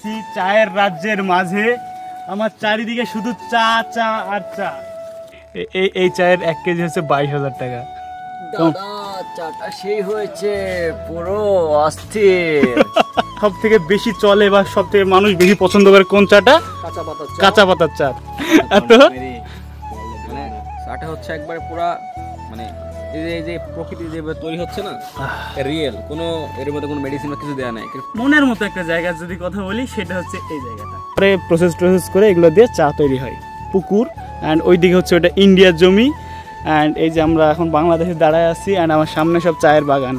আছি চায়ের রাজ্যের মাঝে। আমার চারিদিকে শুধু চা চা আর চা। এই চায়ের 1 কেজি হচ্ছে 22,000 টাকা। চাটা সেই হয়েছে পুরো অস্থির। সব থেকে বেশি চলে বা সব থেকে মানুষ বেশি পছন্দ করে কোন চাটা? কাঁচা পাতার চা। তো মানে চাটা হচ্ছে একবারে পুরা মানে এই যে প্রকৃতি যে তৈরি হচ্ছে না, রিয়েল, কোনো এর মধ্যে কোনো মেডিসিন বা কিছু দেওয়া নাই। মনের মতো একটা জায়গা যদি কথা বলি সেটা হচ্ছে এই জায়গাটা। পরে প্রসেস করে এগুলো দিয়ে চা তৈরি হয়। পুকুর অ্যান্ড ওইদিকে হচ্ছে ওটা ইন্ডিয়ার জমি। অ্যান্ড এই যে আমরা এখন বাংলাদেশে দাঁড়ায় আছি অ্যান্ড আমার সামনে সব চায়ের বাগান।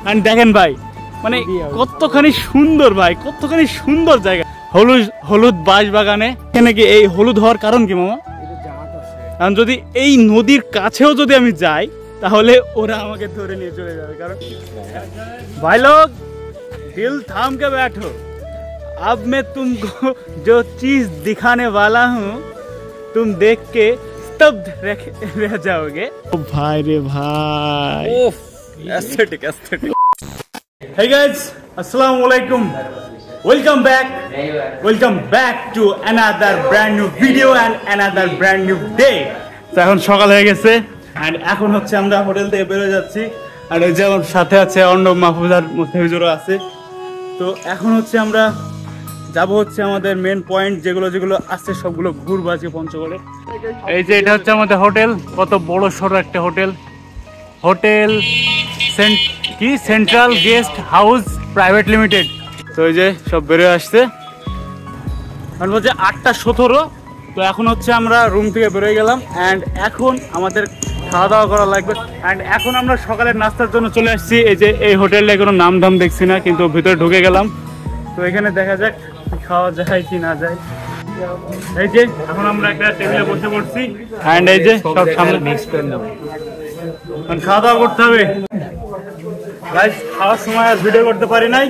অ্যান্ড দেখেন ভাই, মানে কতখানি সুন্দর ভাই, কতখানি সুন্দর জায়গা। হলুদ বাঁশ বাগানে। এখানে কি এই হলুদ হওয়ার কারণ কি মামা? কারণ যদি এই নদীর কাছেও যদি আমি যাই তাহলে ওরা আমাকে ধরে নিয়ে চলে যাবে। কারণ ভাই লোক दिल थाम के बैठो, अब मैं तुमको जो चीज दिखाने वाला हूँ तुम देख के स्तब्ध रह जाओगे। ओ भाई रे भाई, aesthetic. Hey guys, assalamu alaikum, welcome back to another brand new video and another brand new day. তো এখন সকাল হয়ে গেছে and এখন হচ্ছে আমরা হোটেল থেকে বের হয়ে যাচ্ছি। আর এই যে আমার সাথে আছে অর্ণব, মাহফুজার, মুস্তাফিজুরও আছে। তো এখন হচ্ছে আমরা যাব হচ্ছে আমাদের মেন পয়েন্ট, যেগুলো আসছে সবগুলো ঘুরবো আজকে পঞ্চগড়ে। এই যে এটা হচ্ছে আমাদের হোটেল, কত বড় সড়ো একটা hotel. Central guest house private limited. তো এই যে সব বেরোয় আসছে, এখন বলছে 8:17। তো এখন হচ্ছে আমরা রুম থেকে বেরোয় গেলাম অ্যান্ড এখন আমাদের খাওয়া দাওয়া করা লাগবে। অ্যান্ড এখন আমরা সকালের নাস্তার জন্য চলে আসছি। এই যে এই হোটেলটায় কোনো নাম ধাম দেখছি না, কিন্তু ভিতরে ঢুকে গেলাম। তো এখানে দেখা যাক খাওয়া যায় কি না যায়। এই যে এখন আমরা একটা টেবিলে বসে পড়ছি অ্যান্ড এই যে সব সামনে মিক্স করে নেব, খাওয়া দাওয়া করতে হবে। গাইস খাওয়ার সময় আর ভিডিও করতে পারি নাই,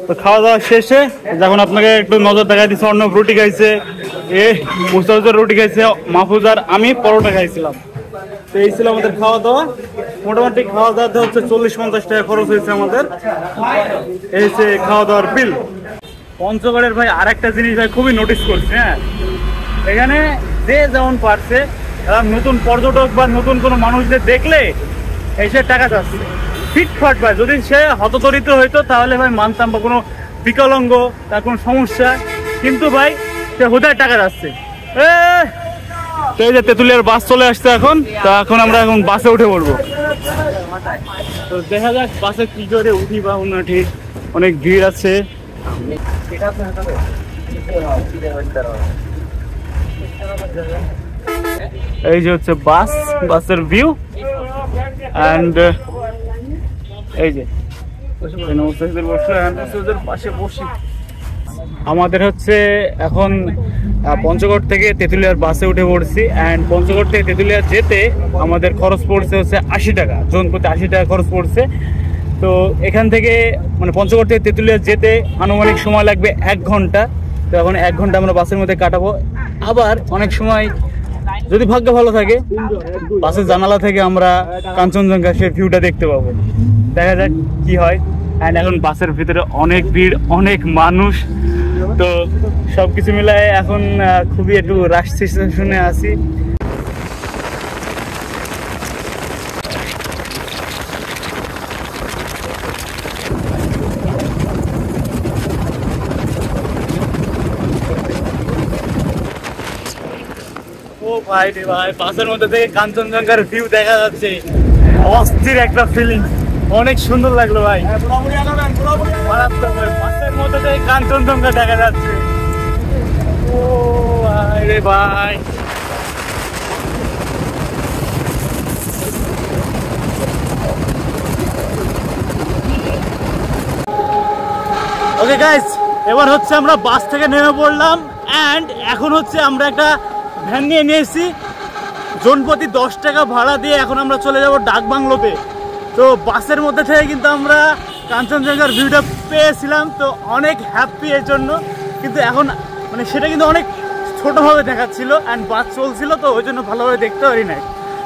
তো খাওয়া দাওয়া শেষে যখন আপনাকে একটু নজর দেখা দিচ্ছে, অর্ণব রুটি খাইছে, মুস্তাফিজুর রুটি খাইছে, মাহফুজার আমি পরোটা খাইছিলাম। তো এই ছিল আমাদের খাওয়া দাওয়া। মোটামুটি খাওয়া দাওয়াতে হচ্ছে 40-50 টাকা খরচ হয়েছে আমাদের। এই যে খাওয়া দাওয়ার বিল। পঞ্চগড়ের ভাই আর একটা জিনিস ভাই খুবই নোটিস করছি, হ্যাঁ, এখানে যে যেমন পারছে নতুন পর্যটক বা নতুন কোনো মানুষদের দেখলে এসে টাকা চাচ্ছে ফিটফাট ভাই। যদি সে হতদরিদ্র হইতো তাহলে ভাই মানতাম, বা কোনো বিকলাঙ্গ, তার কোনো সমস্যা, কিন্তু ভাই সে হুদায় টাকা যাচ্ছে। তো এই যে তেঁতুলিয়ার বাস চলে আসছে এখন। তো এখন আমরা বাসে উঠে পড়বো। তো দেখা যাক বাসে কি করে উঠি বা উঠি, অনেক ভিড় আছে। এই যে হচ্ছে বাসের ভিউ অ্যান্ড এই যে পাশে বসি। আমাদের হচ্ছে এখন পঞ্চগড় থেকে তেঁতুলিয়ার বাসে উঠে পড়ছি অ্যান্ড পঞ্চগড় থেকে তেঁতুলিয়া যেতে আমাদের খরচ পড়ছে হচ্ছে 80 টাকা, জন প্রতি 80 টাকা খরচ পড়ছে। তো এখান থেকে মানে পঞ্চগড় থেকে তেঁতুলিয়া যেতে আনুমানিক সময় লাগবে 1 ঘন্টা। তো এখন 1 ঘন্টা আমরা বাসের মধ্যে কাটাবো। আবার অনেক সময় যদি ভাগ্য ভালো থাকে বাসের জানালা থেকে আমরা কাঞ্চনজঙ্ঘা সেই ভিউটা দেখতে পাবো। দেখা যাক কি হয়। অ্যান্ড এখন বাসের ভিতরে অনেক ভিড়, অনেক মানুষ। তো সবকিছু মিলায় এখন খুবই একটু রাশ সিচুয়েশনে আছি। ও ভাই রে ভাই, বাসের মধ্যে থেকে কাঞ্চনজঙ্ঘার ভিউ দেখা যাচ্ছে, অস্থির একটা ফিলিং, অনেক সুন্দর লাগলো ভাই। বাসের মধ্যে থেকে কাঞ্চনজঙ্ঘা দেখা যাচ্ছে। ও ভাই রে ভাই, ওকে গাইস, এবার হচ্ছে আমরা বাস থেকে নেমে পড়লাম অ্যান্ড এখন হচ্ছে আমরা একটা ভ্যান নিয়ে নিয়েছি। জনপ্রতি 10 টাকা ভাড়া দিয়ে এখন আমরা চলে যাব ডাকবাংলোতে। তো বাসের মধ্যে থেকে কিন্তু আমরা কাঞ্চনজঙ্ঘার ভিউটা পেয়েছিলাম, তো অনেক হ্যাপি এর জন্য। কিন্তু এখন মানে সেটা কিন্তু অনেক ছোটোভাবে দেখাচ্ছিল অ্যান্ড বাস চলছিল, তো ওই জন্য ভালোভাবে দেখতে পারি নাই।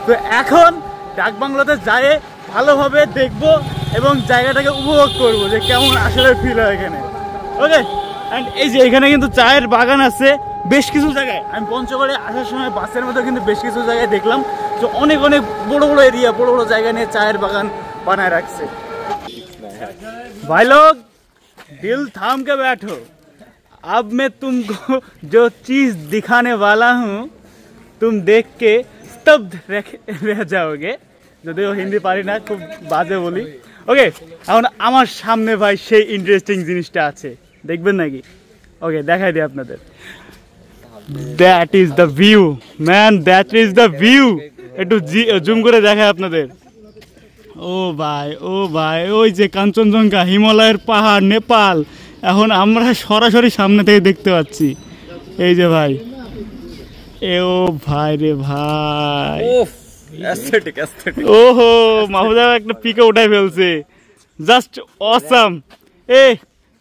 তো এখন ডাকবাংলোতে যাই ভালোভাবে দেখবো এবং জায়গাটাকে উপভোগ করবো যে কেমন আসলে ফিল হয় এখানে। ওকে, অ্যান্ড এই যে এখানে কিন্তু চায়ের বাগান আছে বেশ কিছু জায়গায়। আমি পঞ্চগড়ে আসার সময় বাসের মধ্যে কিন্তু বেশ কিছু জায়গায় দেখলাম যে অনেক অনেক বড় বড় এরিয়া, বড় বড় জায়গা নিয়ে চায়ের বাগান বানায় রাখছে। भाई लोग दिल थाम के बैठो, अब मैं तुमको जो चीज दिखाने वाला हूँ तुम देख के स्तब्ध रह जाओगे। যদিও হিন্দি পারি না, খুব বাজে বলি। ওকে, এখন আমার সামনে ভাই সেই ইন্টারেস্টিং জিনিসটা আছে, দেখবেন নাকি? ওকে, দেখাই দিই আপনাদের। That is the view man, that is the view. একটু জুম করে দেখায় আপনাদের। ও ভাই ওই যে কাঞ্চনজঙ্ঘা, হিমালয়ের পাহাড়, নেপাল, এখন আমরা সরাসরি সামনে থেকে দেখতে পাচ্ছি। এই যে ভাই, ও ভাই রে ভাই, ওহো মাহমুদা একটা পিকে উঠাই ফেলছে, জাস্ট অসাম। এ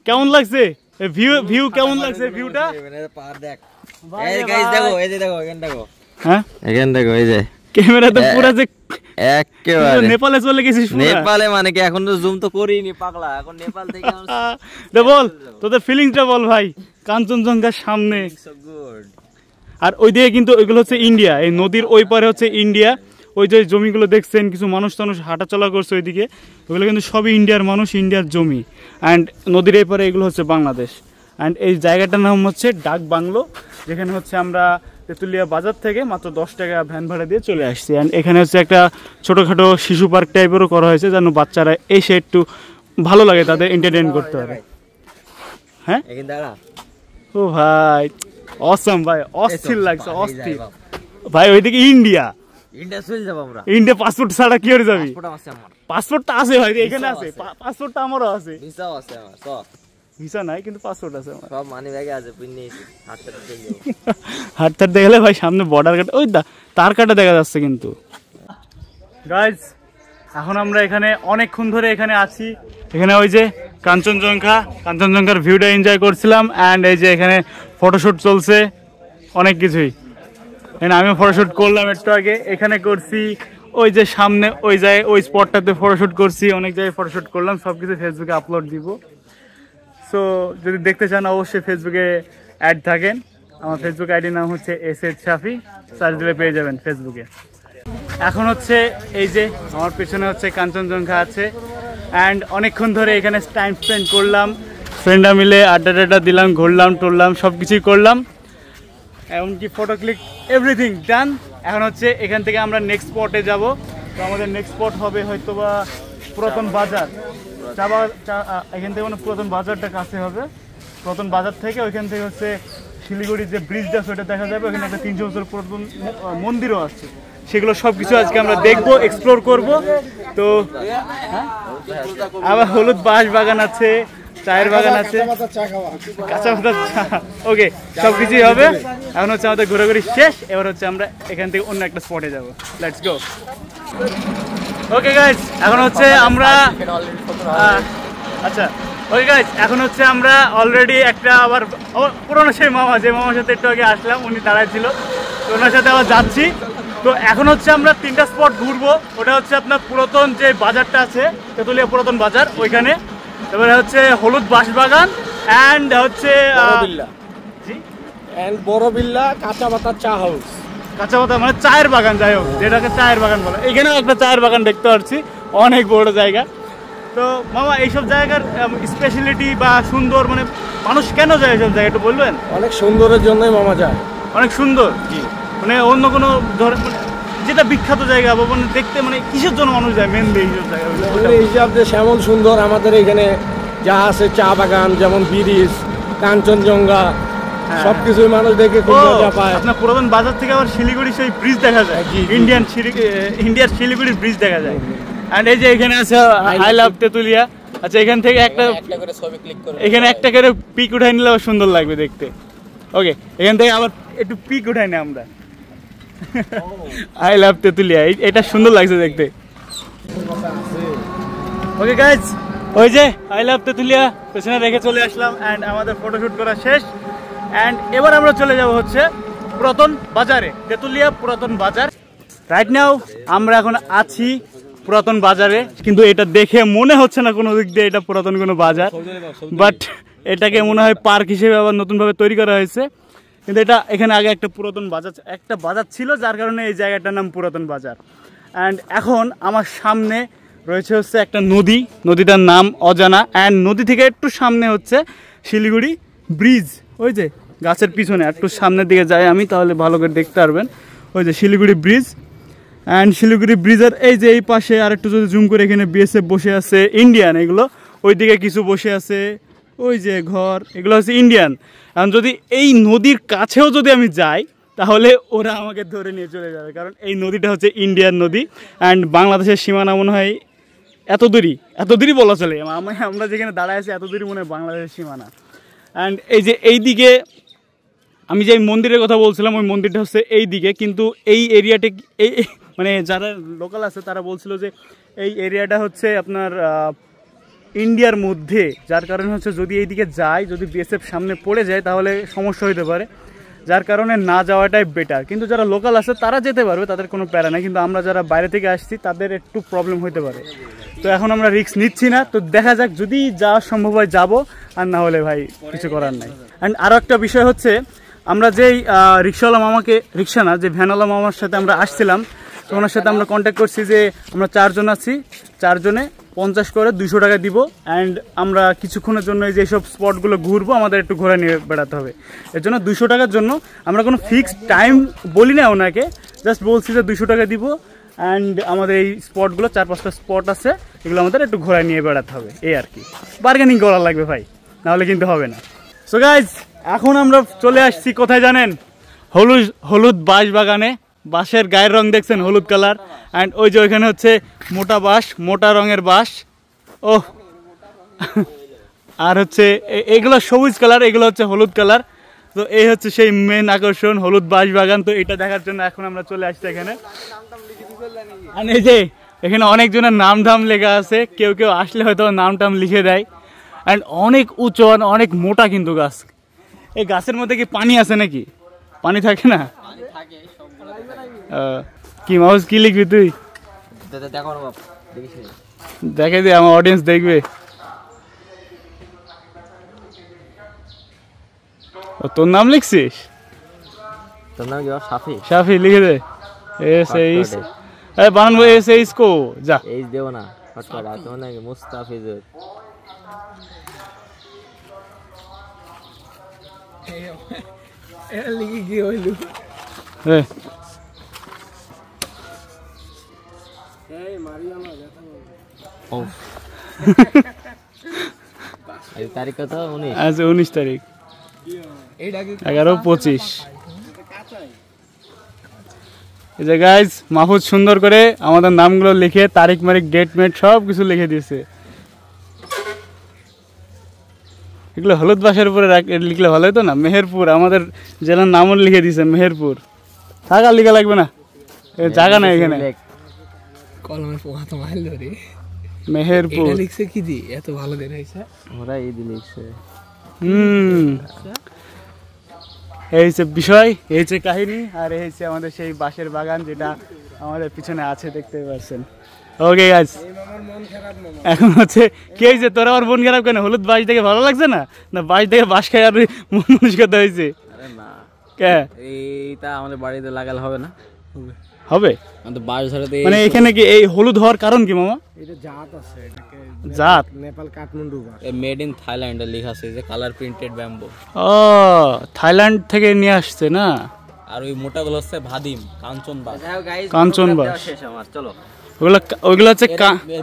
কেমন লাগছে ভিউ কেমন লাগছে ভিউটা? হ্যাঁ এখান দেখো, এই যে ক্যামেরা তো পুরো যে একেবারে নেপালে চলে গেছিস। নেপালে মানে কি, এখন তো জুম তো করিনি পাগলা, এখন নেপাল থেকে বল তোদের ফিলিংসটা বল ভাই কাঞ্চনজঙ্ঘার সামনে। আর ওইদিকে কিন্তু ওইগুলো হচ্ছে ইন্ডিয়া, এই নদীর ওই পারে হচ্ছে ইন্ডিয়া। ওই যে জমিগুলো দেখছেন, কিছু মানুষ হাঁটাচলা করছে ওইদিকে, ওইগুলো কিন্তু সবই ইন্ডিয়ার মানুষ, ইন্ডিয়ার জমি। অ্যান্ড নদীর এই পারে এগুলো হচ্ছে বাংলাদেশ। অ্যান্ড এই জায়গাটার নাম হচ্ছে ডাক বাংলো, যেখানে হচ্ছে আমরা তেঁতুলিয়া বাজার থেকে মাত্র 10 টাকা ভ্যান ভাড়া দিয়ে চলে আসছি। অ্যান্ড এখানে হচ্ছে একটা ছোটোখাটো শিশু পার্ক টাইপেরও করা হয়েছে, যেন বাচ্চারা এসে একটু ভালো লাগে, তাদের এন্টারটেইন করতে পারে। হ্যাঁ ও ভাই অসাম ভাই, অস্থির লাগছে, অস্থির ভাই। ওইদিকে ইন্ডিয়া চলে যাবো আমরা। ইন্ডিয়া পাসপোর্ট ছাড়া কি করে যাবি? পাসপোর্ট তো আছে ভাই, এখানে আছে পাসপোর্টটা, আমারও আছে। ভিসা নাই কিন্তু পাসপোর্ট আছে আমার, সব মানি ব্যাগে আছে। হাঁটতে দেখলে ভাই সামনে বর্ডার কাটা, ওই তার কাটা দেখা যাচ্ছে। কিন্তু গাইজ এখন আমরা এখানে অনেকক্ষণ ধরে এখানে আছি। এখানে ওই যে কাঞ্চনজঙ্ঘার ভিউটা এনজয় করছিলাম। অ্যান্ড এই যে এখানে ফটোশ্যুট চলছে, অনেক কিছুই। এখানে আমিও ফটোশ্যুট করলাম একটু আগে, এখানে করছি। ওই যে সামনে ওই জায়গায় ওই স্পটটাতে ফটোশ্যুট করছি, অনেক জায়গায় ফটোশ্যুট করলাম। সব কিছু ফেসবুকে আপলোড দিব। সো যদি দেখতে চান অবশ্যই ফেসবুকে অ্যাড থাকেন। আমার ফেসবুক আইডির নাম হচ্ছে এসএইচ শাফি, সার্চ দিলে পেয়ে যাবেন ফেসবুকে। এখন হচ্ছে এই যে আমার পেছনে হচ্ছে কাঞ্চনজঙ্ঘা আছে। অ্যান্ড অনেকক্ষণ ধরে এখানে টাইম স্পেন্ড করলাম, ফ্রেন্ডরা মিলে আড্ডা দিলাম, ঘুরলাম টুরলাম, সব কিছুই করলাম। এমনকি ফটো ক্লিক, এভরিথিং ডান। এখন হচ্ছে এখান থেকে আমরা নেক্সট স্পটে যাব। তো আমাদের নেক্সট স্পট হবে হয়তো বা পুরাতন বাজার। এখান থেকে মানে পুরাতন বাজারটা কাছে হবে। পুরাতন বাজার থেকে ওইখান থেকে হচ্ছে শিলিগুড়ির যে ব্রিজটা সেটা দেখা যাবে। ওখানে একটা 300 বছর পুরাতন মন্দিরও আছে। সেগুলো সব কিছু আজকে আমরা দেখবো, এক্সপ্লোর করব। তো আবার হলুদ বাঁশ বাগান আছে, চায়ের বাগান আছে, কাঁচা পাতা চা, ওকে সব কিছুই হবে। এখন হচ্ছে আমাদের ঘোরাঘুরি শেষ। এবার হচ্ছে আমরা এখান থেকে অন্য একটা স্পটে যাবো। Let's go. ওকে গাইজ, এখন হচ্ছে আমরা আচ্ছা ওকে গাইজ, এখন হচ্ছে আমরা অলরেডি একটা আবার পুরোনো সেই মামা, যে মামার সাথে একটু আগে আসলাম, উনি দাঁড়ায় ছিল, তো ওনার সাথে আবার যাচ্ছি। তো এখন হচ্ছে আমরা 3টা স্পট ঘুরবো। ওটা হচ্ছে আপনার পুরাতন যে বাজারটা আছে, তেঁতুলিয়া পুরাতন বাজার, ওইখানে। তারপরে হচ্ছে হলুদ বাঁশবাগান অ্যান্ড হচ্ছে বড় বিল্লা কাঁচা পাতা চা হাউস। কাঁচা পাতা মানে চায়ের বাগান, যাই হোক যেটাকে চায়ের বাগান বলে। এখানেও একটা চায়ের বাগান দেখতে পাচ্ছি, অনেক বড় জায়গা। তো মামা এইসব জায়গার স্পেশালিটি বা সুন্দর, মানে মানুষ কেন যায় এইসব জায়গা একটু বলবেন? অনেক সুন্দরের জন্যই মামা যায়। অনেক সুন্দর, মানে অন্য কোনো ধরে যেটা বিখ্যাত জায়গা বা মানে দেখতে, মানে কিসের জন্য মানুষ যায় মেনলি এইসব জায়গা? হিসাব যে যেমন সুন্দর আমাদের এখানে যা আছে, চা বাগান যেমন, ব্রিজ, কাঞ্চনজঙ্ঘা, সবকিছুই মানুষ দেখে খুব মজা পায়। আপনার পুরাতন বাজার থেকে আবার শিলিগুড়ি সেই ব্রিজ দেখা যায়, ইন্ডিয়ার শিলিগুড়ির ব্রিজ দেখা যায়। অ্যান্ড এই যে এখানে আছে আই লাভ তেঁতুলিয়া। আচ্ছা, এখান থেকে একটা এখানে একটা করে পিক উঠাই নিলে সুন্দর লাগবে দেখতে। ওকে, এখান থেকে আবার একটু পিক উঠাই না আমরা। আই লাভ তেঁতুলিয়া, এটা সুন্দর লাগছে দেখতে। ওকে গাইজ, ওই যে আই লাভ তেঁতুলিয়া পেছনে রেখে চলে আসলাম। অ্যান্ড আমাদের ফটোশুট করা শেষ। অ্যান্ড এবার আমরা চলে যাব হচ্ছে পুরাতন বাজারে, তেঁতুলিয়া পুরাতন বাজার। রাইট নাও আমরা এখন আছি পুরাতন বাজারে, কিন্তু এটা দেখে মনে হচ্ছে না কোনো দিক দিয়ে এটা পুরাতন কোনো বাজার। বাট এটাকে মনে হয় পার্ক হিসেবে আবার নতুনভাবে তৈরি করা হয়েছে, কিন্তু এটা এখানে আগে একটা পুরাতন বাজার ছিল, যার কারণে এই জায়গাটার নাম পুরাতন বাজার। অ্যান্ড এখন আমার সামনে রয়েছে হচ্ছে একটা নদী, নদীটার নাম অজানা। অ্যান্ড নদী থেকে একটু সামনে হচ্ছে শিলিগুড়ি ব্রিজ, ওই যে গাছের পিছনে একটু সামনের দিকে যাই আমি, তাহলে ভালো করে দেখতে পারবেন। ওই যে শিলিগুড়ি ব্রিজ। অ্যান্ড শিলিগুড়ি ব্রিজের এই যে এই পাশে আর একটু যদি জুম করে, এখানে বিএসএফ বসে আছে, ইন্ডিয়ান এগুলো, ওইদিকে কিছু বসে আছে, ওই যে ঘর, এগুলো হচ্ছে ইন্ডিয়ান। এখন যদি এই নদীর কাছেও যদি আমি যাই, তাহলে ওরা আমাকে ধরে নিয়ে চলে যাবে, কারণ এই নদীটা হচ্ছে ইন্ডিয়ান নদী। অ্যান্ড বাংলাদেশের সীমানা মনে হয় এত দূরই বলা চলে, আমরা যেখানে দাঁড়ায় আছি এত দূরই মনে হয় বাংলাদেশের সীমানা। অ্যান্ড এই যে এই দিকে আমি যে মন্দিরের কথা বলছিলাম, ওই মন্দিরটা হচ্ছে এই দিকে, কিন্তু এই এরিয়াটা এই মানে যারা লোকাল আছে তারা বলছিল যে এই এরিয়াটা হচ্ছে আপনার ইন্ডিয়ার মধ্যে, যার কারণে হচ্ছে যদি এই দিকে যায়, যদি বিএসএফ সামনে পড়ে যায় তাহলে সমস্যা হতে পারে, যার কারণে না যাওয়াটাই বেটার। কিন্তু যারা লোকাল আছে তারা যেতে পারবে, তাদের কোনো প্যারা নেই, কিন্তু আমরা যারা বাইরে থেকে আসছি তাদের একটু প্রবলেম হতে পারে। তো এখন আমরা রিস্ক নিচ্ছি না, তো দেখা যাক, যদি যাওয়া সম্ভব হয় যাবো, আর না হলে ভাই কিছু করার নাই। অ্যান্ড আরও একটা বিষয় হচ্ছে, আমরা যেই রিক্সাওয়ালা মামাকে, রিক্সা না, যে ভ্যানওয়ালা মামার সাথে আমরা আসছিলাম, তো ওনার সাথে আমরা কন্ট্যাক্ট করছি যে আমরা 4 জন আছি, 4 জনে 50 করে 200 টাকা দিব। অ্যান্ড আমরা কিছুক্ষণের জন্য এই যেসব স্পটগুলো ঘুরবো, আমাদের একটু ঘোরা নিয়ে বেড়াতে হবে, এর জন্য 200 টাকার জন্য আমরা কোনো ফিক্সড টাইম বলি না ওনাকে, জাস্ট বলছি যে 200 টাকা দিব। অ্যান্ড আমাদের এই স্পটগুলো 4-5টা স্পট আছে, এগুলো আমাদের একটু ঘোরা নিয়ে বেড়াতে হবে, এই আর কি। বার্গেনিং করা লাগবে ভাই, নাহলে কিন্তু হবে না। সো গাইজ, এখন আমরা চলে আসছি কোথায় জানেন? হলুদ বাঁশ বাগানে। বাঁশের গায়ের রং দেখছেন হলুদ কালার। অ্যান্ড ওই যে ওইখানে হচ্ছে মোটা বাঁশ, মোটা রঙের বাঁশ। ও আর হচ্ছে এগুলো সবুজ কালার, এগুলো হচ্ছে হলুদ কালার। তো এই হচ্ছে সেই মেন আকর্ষণ, হলুদ বাঁশ বাগান। তো এটা দেখার জন্য এখন আমরা চলে আসছি এখানে। আর এই যে এখানে অনেকজনের নাম ধাম লেখা আছে, কেউ কেউ আসলে হয়তো নাম টাম লিখে দেয়। অ্যান্ড অনেক উঁচু, অনেক মোটা কিন্তু গাছ। এই গাছের মধ্যে কি পানি আছে নাকি? পানি থাকে না? কি মাউস, কি লিখবি তুই? দেখে দে, আমার অডিয়েন্স দেখবে। তোর নাম লিখছিস? তোর নাম কি? সাফি। সাফি লিখে দে। এস বানান এস কো যা। এইচ দেব না, হটকার আতো নাকি মুস্তাফিজুর। এটা লিখি কি হইল? এই মারিয়া না দেখা ও এই তারিখ কত? 19। আজ 19 তারিখ। এইটা কি 11:25। এই যে গাইজ, মাহফুজ সুন্দর করে আমাদের নামগুলো লিখে, তারিখ মারিখ ডেট মেট সব কিছু লিখে দিয়েছে। এগুলো হলুদ বাঁশের উপরে লিখলে ভালো হতো না? মেহেরপুর, আমাদের জেলার নামও লিখে দিয়েছে মেহেরপুর। থাক, আর লিখা লাগবে না, জায়গা না এখানে। কলমের পোকা তো মাইল ধরে মেহেরপুর এটা লিখছে কি দি? এত ভালো করে হইছে, ওরা এই দি লিখছে। এই হচ্ছে বিষয়, এই হচ্ছে কাহিনী। আর এই হচ্ছে আমাদের সেই বাঁশের বাগান, যেটা আমাদের পিছনে আছে, দেখতে পাচ্ছেন। ওকে গাইস, এখন হচ্ছে কি হয়েছে? তোর আমার মন খারাপ কেন? হলুদ বাঁশ দেখে ভালো লাগছে না? না বাঁশ দেখে বাঁশ খাই আর মানসিকতা হয়েছে? আরে না, কে এইটা আমাদের বাড়িতে লাগালে হবে না? হবে আমাদের বাঁশ ধরাতে। মানে এখানে কি এই হলুদ হওয়ার কারণ কি মামা? এটা জাত আছে, এটাকে জাত নেপাল কাঠমান্ডু বাস। মেড ইন থাইল্যান্ড লেখা আছে, যে কালার প্রিন্টেড ব্যাম্বো। ও, থাইল্যান্ড থেকে নিয়ে আসছে না? আর ওই মোটাগুলো হচ্ছে ভাদিম, কাঞ্চন বাস। কাঞ্চন বাস। শেষ আমার, চলো। ওইগুলো হচ্ছে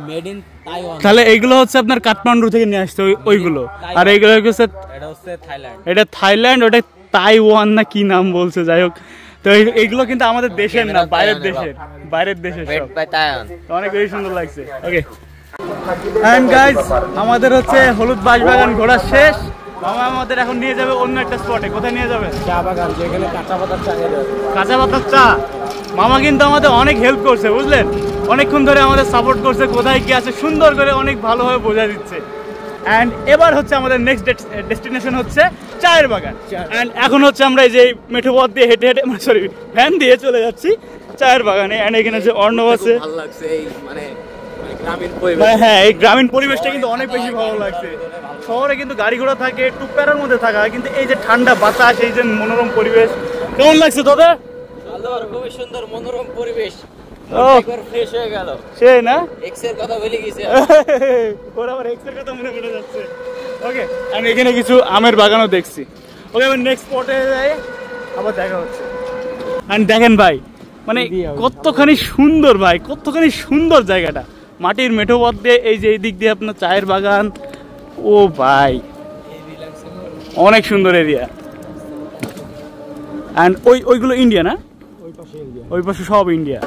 মেড ইন তাইওয়ান। তাহলে এইগুলো হচ্ছে আপনার কাঠমান্ডু থেকে নিয়ে আসছে ওইগুলো। আর এইগুলো হচ্ছে, এটা হচ্ছে থাইল্যান্ড। এটা থাইল্যান্ড, ওটা তাইওয়ান না কি নাম বলছে, যাই হোক। তো এইগুলো কিন্তু আমাদের দেশের না, বাইরের দেশের সব। তো অনেক বেশি সুন্দর লাগছে। ওকে এন্ড গাইস, আমাদের হচ্ছে হলুদ বাঁশ বাগান ঘোরা শেষ। মামা আমাদের এখন নিয়ে যাবে অন্য একটা স্পটে। কোথায় নিয়ে যাবে? চা বাগান, যেখানে কাঁচা পাতার চা খেতে হবে। কাঁচা পাতার চা। মামা কিন্তু আমাদের অনেক হেল্প করছে, বুঝলেন? অনেকক্ষণ ধরে আমাদের সাপোর্ট করছে, কোথায় কি আছে সুন্দর করে অনেক ভালোভাবে বোঝা দিচ্ছে। অ্যান্ড এবার হচ্ছে আমাদের নেক্সট ডেস্টিনেশন হচ্ছে চায়ের বাগান। অ্যান্ড এখন হচ্ছে আমরা এই যে মেঠো পথ দিয়ে হেঁটে হেঁটে, সরি ভ্যান দিয়ে চলে যাচ্ছি চায়ের বাগানে। অ্যান্ড এখানে যে অর্ণব আছে, ভালো লাগছে এই মানে গ্রামীণ পরিবেশ। হ্যাঁ, এই গ্রামীণ পরিবেশটা কিন্তু অনেক বেশি ভালো লাগছে। শহরে কিন্তু গাড়ি ঘোড়া থাকে, টুকটারের মধ্যে থাকা হয়, কিন্তু এই যে ঠান্ডা বাতাস, এই যে মনোরম পরিবেশ, কেমন লাগছে তোদের? খুবই সুন্দর মনোরম পরিবেশ, ও ফ্রেশ হয়ে গেল। সেই না, এক্স এর কথা বলে গেছে, ওর আবার এক্স এর কথা মনে পড়ে যাচ্ছে। ওকে, আমি এখানে কিছু আমের বাগানও দেখছি। ওকে, আমি নেক্সট স্পটে যাই, আবার দেখা হচ্ছে। আর দেখেন ভাই, মানে কতখানি সুন্দর ভাই, কতখানি সুন্দর জায়গাটা, মাটির মেঠো পথ দিয়ে, এই যে এই দিক দিয়ে আপনার চায়ের বাগান। ও ভাই, অনেক সুন্দর এরিয়া। অ্যান্ড ওইগুলো ইন্ডিয়া না? ওই পাশে সব ইন্ডিয়া,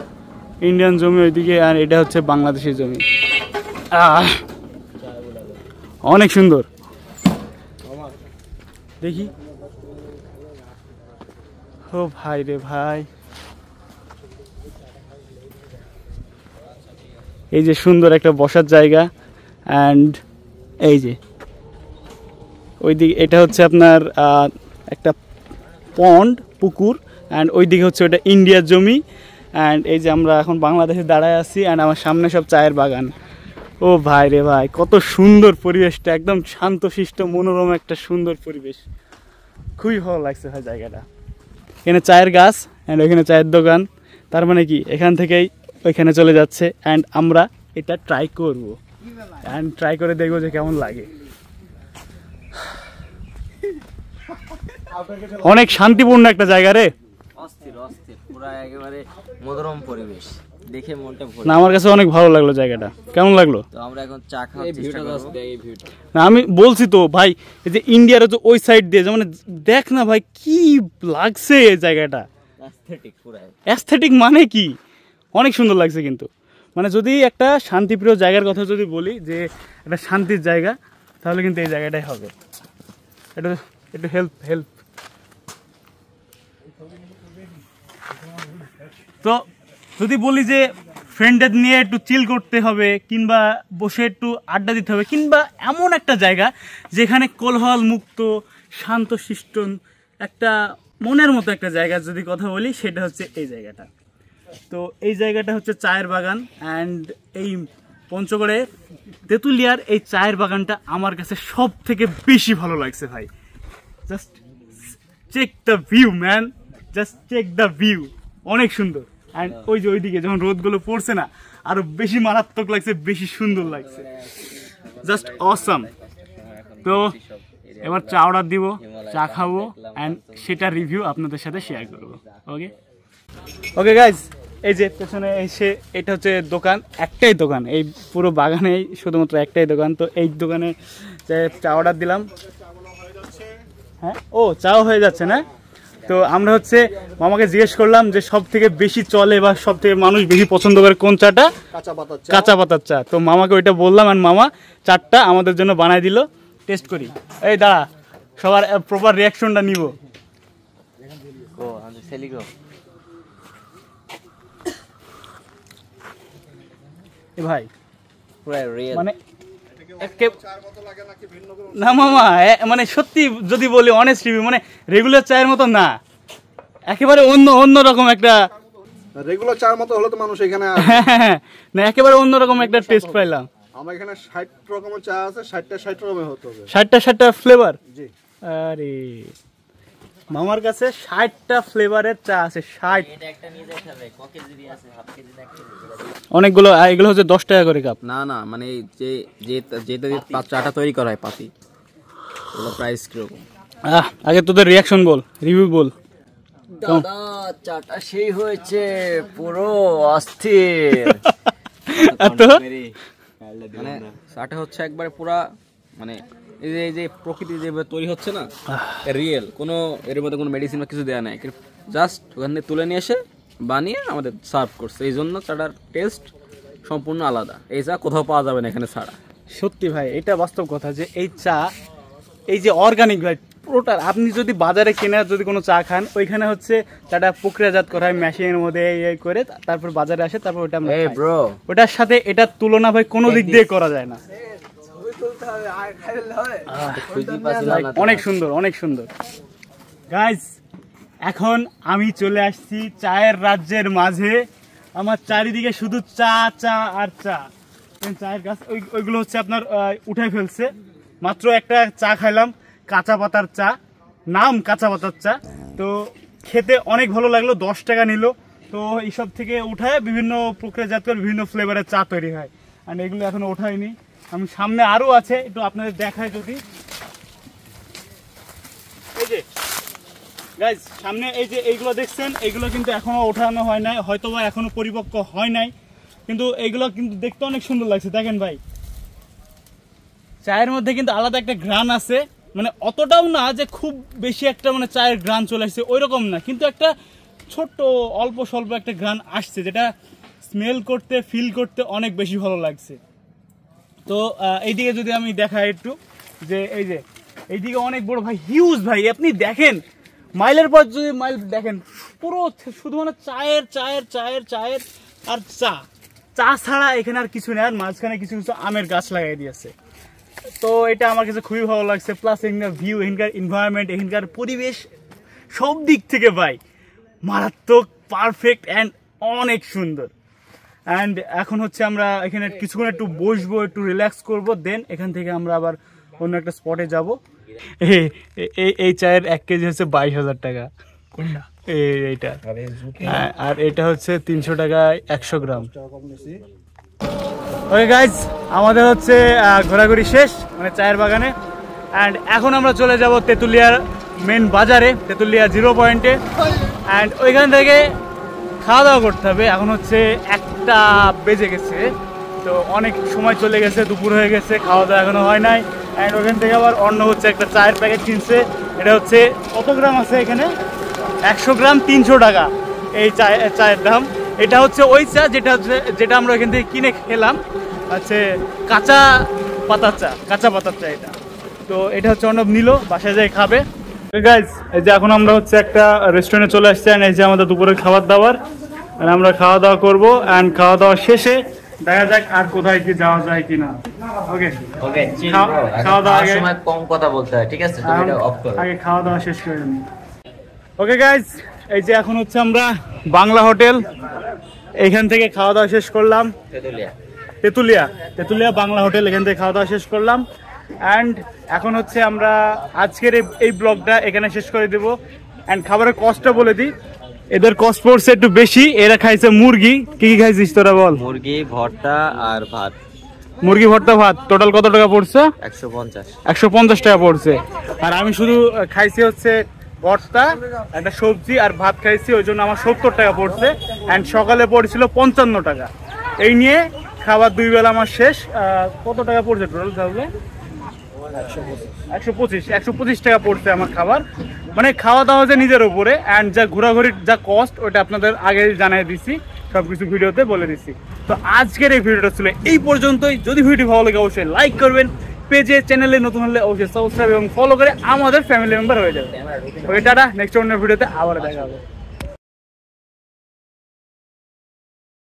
ইন্ডিয়ান জমি ওইদিকে, আর এটা হচ্ছে বাংলাদেশের জমি। অনেক সুন্দর। দেখি, ও ভাই রে ভাই, এই যে সুন্দর একটা বসার জায়গা। অ্যান্ড এই যে ওইদিকে এটা হচ্ছে আপনার একটা পন্ড, পুকুর। অ্যান্ড ওইদিকে হচ্ছে ওটা ইন্ডিয়ার জমি। অ্যান্ড এই যে আমরা এখন বাংলাদেশে দাঁড়ায় আছি, অ্যান্ড আমার সামনে সব চায়ের বাগান। ও ভাই রে ভাই, কত সুন্দর পরিবেশটা, একদম শান্তশিষ্ট মনোরম একটা সুন্দর পরিবেশ, খুবই ভালো লাগছে ভাই জায়গাটা। এখানে চায়ের গাছ, অ্যান্ড ওইখানে চায়ের দোকান, তার মানে কি এখান থেকেই ওইখানে চলে যাচ্ছে। অ্যান্ড আমরা এটা ট্রাই করবো, অ্যান্ড ট্রাই করে দেখবো যে কেমন লাগে। অনেক শান্তিপূর্ণ একটা জায়গা রে, অস্থির অস্থির, পুরো একেবারে মনোরম পরিবেশ, দেখে মনটা ভরে। না আমার কাছে অনেক ভালো লাগলো জায়গাটা। কেমন লাগলো? তো আমরা এখন চা খাওয়ার চেষ্টা করব। এই ভিউটা না আমি বলছি তো ভাই, এই যে ইন্ডিয়ার যে ওই সাইড দিয়ে, মানে দেখ না ভাই কি লাগছে এই জায়গাটা, অ্যাস্থেটিক পুরো। অ্যাস্থেটিক মানে কি, অনেক সুন্দর লাগছে। কিন্তু মানে যদি একটা শান্তিপ্রিয় জায়গার কথা যদি বলি, যে একটা শান্তির জায়গা, তাহলে কিন্তু এই জায়গাটাই হবে। এটা একটু হেল্প তো যদি বলি যে ফ্রেন্ডদের নিয়ে একটু চিল করতে হবে, কিংবা বসে একটু আড্ডা দিতে হবে, কিংবা এমন একটা জায়গা যেখানে কোলাহল মুক্ত, শান্তশিষ্ট একটা মনের মতো একটা জায়গা যদি কথা বলি, সেটা হচ্ছে এই জায়গাটা। তো এই জায়গাটা হচ্ছে চায়ের বাগান। অ্যান্ড এই পঞ্চগড়ে তেঁতুলিয়ার এই চায়ের বাগানটা আমার কাছে সব থেকে বেশি ভালো লাগছে ভাই। Just check the view man, just check the view, অনেক সুন্দর। অ্যান্ড ওই যে ওইদিকে যখন রোদগুলো পড়ছে না, আরো বেশি মারাত্মক লাগছে, বেশি সুন্দর লাগছে, জাস্ট অসাম। তো এবার চা অর্ডার দিব, চা খাবো, অ্যান্ড সেটা রিভিউ আপনাদের সাথে শেয়ার করবো। ওকে গাইজ, এই যে পেছনে এসে এটা হচ্ছে দোকান, একটাই দোকান এই পুরো বাগানেই, শুধুমাত্র একটাই দোকান। তো এই দোকানে চা অর্ডার দিলাম। হ্যাঁ, ও চাও হয়ে যাচ্ছে না? তো আমরা হচ্ছে মামাকে জিজ্ঞেস করলাম যে সব থেকে বেশি চলে বা সব থেকে মানুষ বেশি পছন্দ করে কোন চাটা, কাঁচা পাতার চা। তো মামাকে ওইটা বললাম, আর মামা চারটা আমাদের জন্য বানাই দিল। টেস্ট করি, এই দাঁড়া, সবার প্রপার রিয়াকশনটা নিব। ভাই মানে না মামা, মানে সত্যি যদি বলি অনেস্ট রিভিউ, মানে রেগুলার চায়ের মতো না, একেবারে অন্য রকম একটা, রেগুলার চায়ের মতো হলে তো মানুষ এখানে না একেবারে অন্যরকম একটা টেস্ট পাইলাম। আমার এখানে 60 রকমের চা আছে, 60টা 60 রকমের হতে হবে, 60টা ফ্লেভার। জি, আরে মামার কাছে 60টা ফ্লেভারের চা আছে, 60। এটা একটা নিয়ে যেতে হবে, ক কেজি দিয়ে আছে, হাফ কেজি না 1 কেজি? অনেকগুলো, এগুলো হচ্ছে 10 টাকা করে কাপ। না না, মানে যে যেটা দিয়ে চাটা তৈরি করা হয়, পাতি, ওগুলো প্রাইস কিরকম? আগে তোদের রিয়াকশন বল, রিভিউ বল। দাদা চাটা সেই হয়েছে, পুরো অস্থির। মানে চাটা হচ্ছে একবারে পুরা, মানে এই যে প্রকৃতি যেভাবে তৈরি হচ্ছে না, রিয়েল, কোনো এর মধ্যে কোনো মেডিসিন বা কিছু দেওয়া নাই, জাস্ট ওখান থেকে তুলে নিয়ে এসে বানিয়ে আমাদের সার্ভ করছে। এই জন্য চাটার টেস্ট সম্পূর্ণ আলাদা, এই চা কোথাও পাওয়া যাবে না এখানে ছাড়া। সত্যি ভাই, এটা বাস্তব কথা যে এই চা, এই যে অর্গানিক ভাই পুরোটা। আপনি যদি বাজারে কিনে যদি কোনো চা খান, ওইখানে হচ্ছে চাটা প্রক্রিয়াজাত করা হয় মেশিনের মধ্যে, এই করে তারপর বাজারে আসে, তারপর ওটা আমরা খাই। ওটার সাথে এটার তুলনা ভাই কোনো দিক দিয়ে করা যায় না। অনেক সুন্দর, অনেক সুন্দর গাইস। এখন আমি চলে আসছি চায়ের রাজ্যের মাঝে। আমার চারিদিকে শুধু চা চা আর চা। চায়ের গাছ ওইগুলো হচ্ছে আপনার উঠে ফেলছে, মাত্র একটা চা খাইলাম, কাঁচা পাতার চা, নাম কাঁচা পাতার চা। তো খেতে অনেক ভালো লাগলো, 10 টাকা নিল। তো এইসব থেকে উঠায় বিভিন্ন প্রক্রিয়াজাত করে বিভিন্ন ফ্লেভারের চা তৈরি হয়, আর এগুলো এখনো ওঠায়নি। আমি সামনে আরও আছে, একটু আপনাদের দেখায় যদি। এই যে গাইজ সামনে এই যে এইগুলো দেখছেন, এইগুলো কিন্তু এখনো ওঠানো হয় নাই, হয়তো বা এখনো পরিপক্ক হয় নাই, কিন্তু এইগুলো কিন্তু দেখতে অনেক সুন্দর লাগছে। দেখেন ভাই, চায়ের মধ্যে কিন্তু আলাদা একটা ঘ্রাণ আছে, মানে অতটাও না যে খুব বেশি একটা মানে চায়ের ঘ্রাণ চলে আসছে ওই রকম না, কিন্তু একটা ছোট্ট অল্প স্বল্প একটা ঘ্রাণ আসছে, যেটা স্মেল করতে ফিল করতে অনেক বেশি ভালো লাগছে। তো এইদিকে যদি আমি দেখাই একটু, যে এই যে এইদিকে অনেক বড় ভাই, হিউজ ভাই, আপনি দেখেন মাইলের পর যদি মাইল দেখেন, পুরো শুধুমাত্র চায়ের চায়ের চায়ের চায়ের আর চা ছাড়া এখানে আর কিছু নেই। আর মাঝখানে কিছু কিছু আমের গাছ লাগাই দিয়েছে। তো এটা আমার কাছে খুবই ভালো লাগছে। প্লাস এখানকার ভিউ, এখানকার এনভায়রনমেন্ট, এখানকার পরিবেশ সব দিক থেকে ভাই মারাত্মক, পারফেক্ট অ্যান্ড অনেক সুন্দর। অ্যান্ড এখন হচ্ছে আমরা এখানে কিছুক্ষণ একটু বসবো, একটু রিল্যাক্স করবো, দেন এখান থেকে আমরা আবার অন্য একটা স্পটে যাব। এই চায়ের 1 কেজি হচ্ছে 22,000 টাকা, এইটা, আর এটা হচ্ছে 300 টাকায় 100 গ্রাম। ওকে গাইজ, আমাদের হচ্ছে ঘোরাঘুরি শেষ মানে চায়ের বাগানে। অ্যান্ড এখন আমরা চলে যাব তেঁতুলিয়ার মেন বাজারে, তেঁতুলিয়া 0 পয়েন্টে। অ্যান্ড ওইখান থেকে খাওয়া দাওয়া করতে হবে। এখন হচ্ছে 1টা বেজে গেছে, তো অনেক সময় চলে গেছে, দুপুর হয়ে গেছে, খাওয়া দাওয়া এখনো হয় নাই। অ্যান্ড ওখান থেকে আবার অন্য হচ্ছে একটা চায়ের প্যাকেট কিনছে। এটা হচ্ছে কত গ্রাম আছে এখানে, 100 গ্রাম 300 টাকা এই চায়ের দাম। এটা হচ্ছে ওই চা যেটা আমরা এখান থেকে কিনে খেলাম, হচ্ছে কাঁচা পাতার চা এটা। তো এটা হচ্ছে অর্ণব নিল, বাসায় যাই খাবে। গাইজ এই যে এখন আমরা হচ্ছে একটা রেস্টুরেন্টে চলে আসছি, এই যে আমাদের দুপুরের খাবার দাবার, আর আমরা খাওয়া দাওয়া করবো। অ্যান্ড খাওয়া দাওয়া শেষে দেখা যাক আর কোথায় কি যাওয়া যায় কিনা। ওকে ওকে, খাওয়া দাওয়া আগে সময় কম কথা বলতে হয়, ঠিক আছে? তুমি এটা অফ করো। আগে খাওয়া দাওয়া শেষ করে নিই। ওকে গাইজ, এই যে এখন হচ্ছে আমরা বাংলা হোটেল, এখান থেকে খাওয়া দাওয়া শেষ করলাম। তেঁতুলিয়া বাংলা হোটেল, এখান থেকে খাওয়া দাওয়া শেষ করলাম। অ্যান্ড এখন হচ্ছে আমরা আজকের এই ব্লগটা এখানে শেষ করে দেবো। অ্যান্ড খাবারের কস্টটা বলে দিই, এদের কস্ট পড়ছে একটু বেশি। এরা খাইছে মুরগি, কি কি খাইছিস তোরা বল? মুরগি ভর্তা আর ভাত, মুরগি ভর্তা ভাত, টোটাল কত টাকা পড়ছে? 150 টাকা পড়ছে। আর আমি শুধু খাইছি হচ্ছে ভর্তা, একটা সবজি আর ভাত খাইছি, ওই জন্য আমার 70 টাকা পড়ছে। অ্যান্ড সকালে পড়ছিল 55 টাকা। এই নিয়ে খাবার 2 বেলা আমার শেষ। কত টাকা পড়ছে টোটাল তাহলে? 125 টাকা পড়ছে আমার খাবার। মানে খাওয়া দাওয়া যে নিজের উপরে, অ্যান্ড যা ঘোরাঘুরির যা কস্ট, ওটা আপনাদের আগে জানিয়ে দিচ্ছি, সবকিছু ভিডিওতে বলে দিচ্ছি। তো আজকের এই ভিডিওটা ছিল এই পর্যন্তই। যদি ভিডিও ভালো লাগে অবশ্যই লাইক করবেন, পেজে চ্যানেলে নতুন হলে অবশ্যই সাবস্ক্রাইব এবং ফলো করে আমাদের ফ্যামিলি মেম্বার হয়ে যাবে। ওকে, টাটা, নেক্সট অন্য ভিডিওতে আবার দেখা হবে।